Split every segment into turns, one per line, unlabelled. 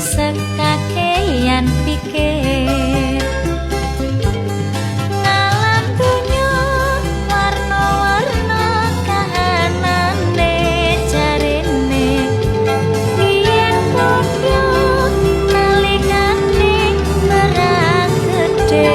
sekakean pikir ngalam dunya warna-warna kahanane jarene yen padha nalikane merang gedhe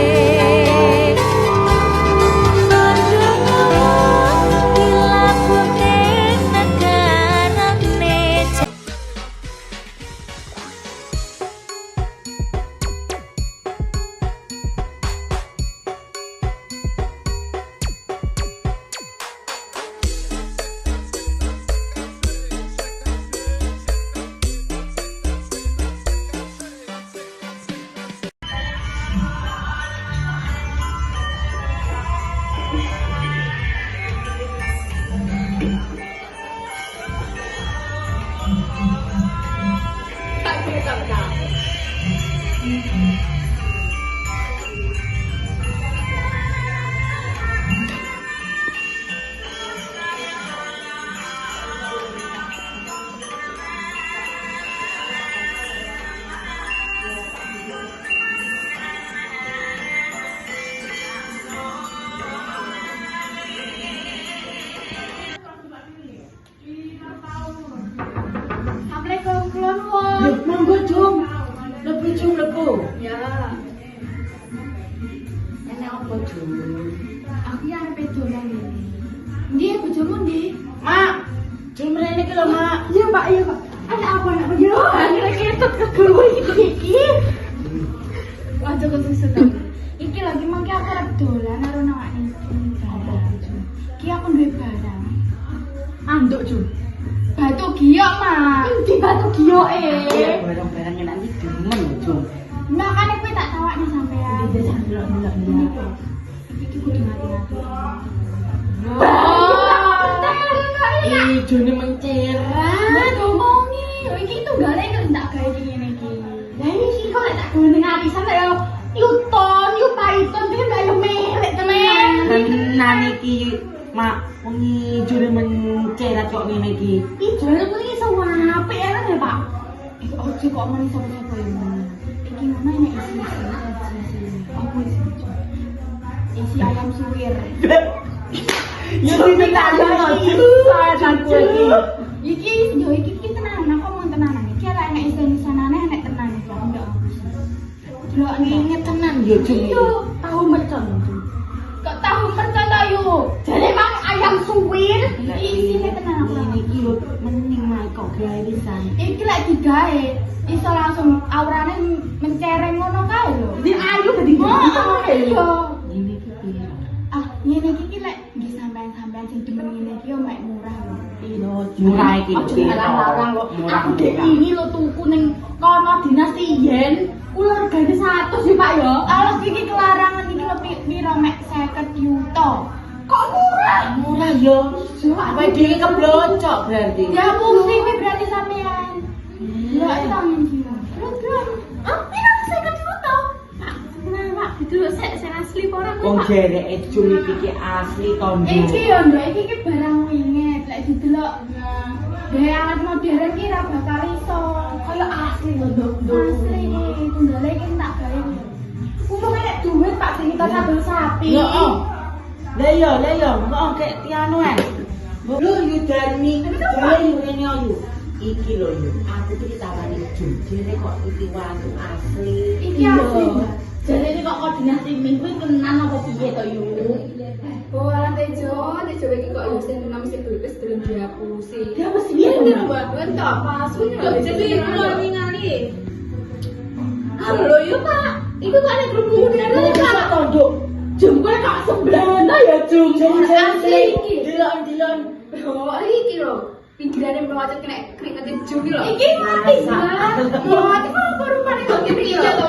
Monggo Jum. Lebih Jum lepo.
Ya.
Enak apa Jum?
Aku ya arep dolan ini. Ndi bojomu ndi?
Mak, Jum rene iki lho, Mak.
Iya, Pak, iya, Pak. Ada apa nak yo? Akhirnya ketut kegawe iki. Aja kok susah. Iki lagi mangke aku arep dolan karo nang iki.
Apa Jum?
Ki aku duwe barang.
Anduk Jum.
Batu giok, Mak. Di batu giok
Barang-barang enak iki demen lho, Jum.
Makane kowe tak tawakne sampean.
Iya, delok.
Iki kudu hati-hati.
Jone mencerah.
Lah ngomongi, iki tunggale kok ndak gawe iki ngene iki. Lah iki kok tak gawe ning ati sampe yo Yuton, Python iki ndak yo melek temen.
Tenan iki, Mak. Wengi jone mencerah kok ngene iki.
Iki jare kuwi iso apik ya, Pak. Iki ojo kok ngene sapa-sapa yo. Iki ngono nek isi-isi. Apa isi? Isi ayam suwir.
Ya iki tak ono sadanku iki.
Iki yo iki tenanan, kok mau tenanan. Iki ora enek isen-isenane enek tenan iki. Ndak. Delok nginget tenan
Yo Jum.
yo tahu mercon. Kok tahu mercon ta yo? Jare mang ayam suwir isine tenan aku.
Ini iki lho mending Mak kok gawe pisan.
Iki lek digawe iso langsung aurane mencereng ngono kae lho.
Ini ayu dadi
Iya.
Ini iki piye?
Ah, ngene iki lek nggih sampean-sampean sing demen ngene iki yo mek murah lho.
Iya, murah iki.
Ojo larang-larang kok.
Murah
Aku dek ini lho tuku ning kono dinasti yen. Kula regane 100 ya, Pak ya. Alas iki kelarangan iki lho piro mek 50 juta. Kok murah?
Murah yo. Apa dhewe keblocok berarti?
Ya mesti kuwi berarti sampean. Ya itu angin kira. Terus. Ah, piro 50 juta? Pak, tenang Pak, dulu sik asli apa ora
Wong
Pak?
jereke Jum iki asli tondo.
Iki yo ndek iki barang winget lek didelok gaya alat modern ki ra bakal iso kaya asli lho nduk asli tunggale iki tak gawe untung nek duit Pak sing kita sambel sapi
Yo. Lah yo, kok kek piano ae. Lho Yudarmi, jare yo ngene yo. Iki lho yo, aku iki ditawani Jum. Jere kok iki watu asli.
iki asli jare ini kok koordinasi min kuwi tenan apa piye to yu
Oh, alam tejo iki kok yo sing nama sing tulis durung dihapusi.
dia mesti piye
Ini buat bentuk palsu lho. Jadi keluar ningali.
lho yo Pak iku kok nek grup
Ini Pak tondo. Jum kowe kok sembrana ya Jum.
asli iki
Dilon. Oh, iki lho. Pinggirane melocot kena keringetin jumi lho.
iki mati Pak mati kok rupane kok ngene iki to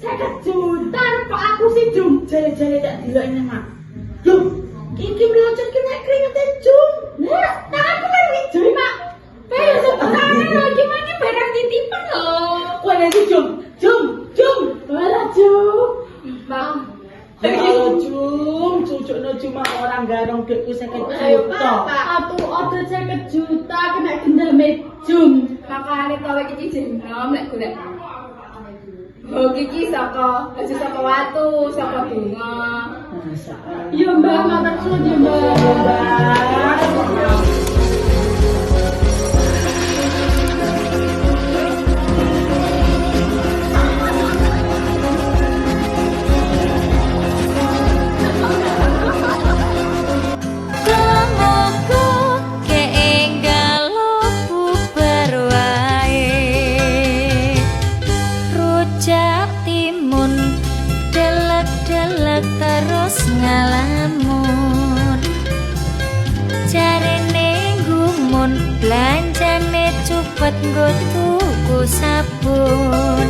saya juta kok aku sih Jum
Jare-jare tak delok ini Mak. Lho, iki melocot kena keringetan Jum.
nah aku kan wijui Pak lagi mana barang titipan loh
Kowe nanti Jum.
Walah Jum
Bang.
Kalau Jum, cucukno cuma orang garong duitku 50
Ayo,
juta.
Pak.
Atuh order 50 juta Jum.
Makane kowe iki jenom lek golek. Oh iki saka aja saka watu, saka bunga.
Masyaallah.
Iya Mbak, matur suwun ya Mbak.
Lamoku keenggal bubar wae rujak timun delek-delek terus ngalamun jarene gumun belanjane cepet nggo tuku sabun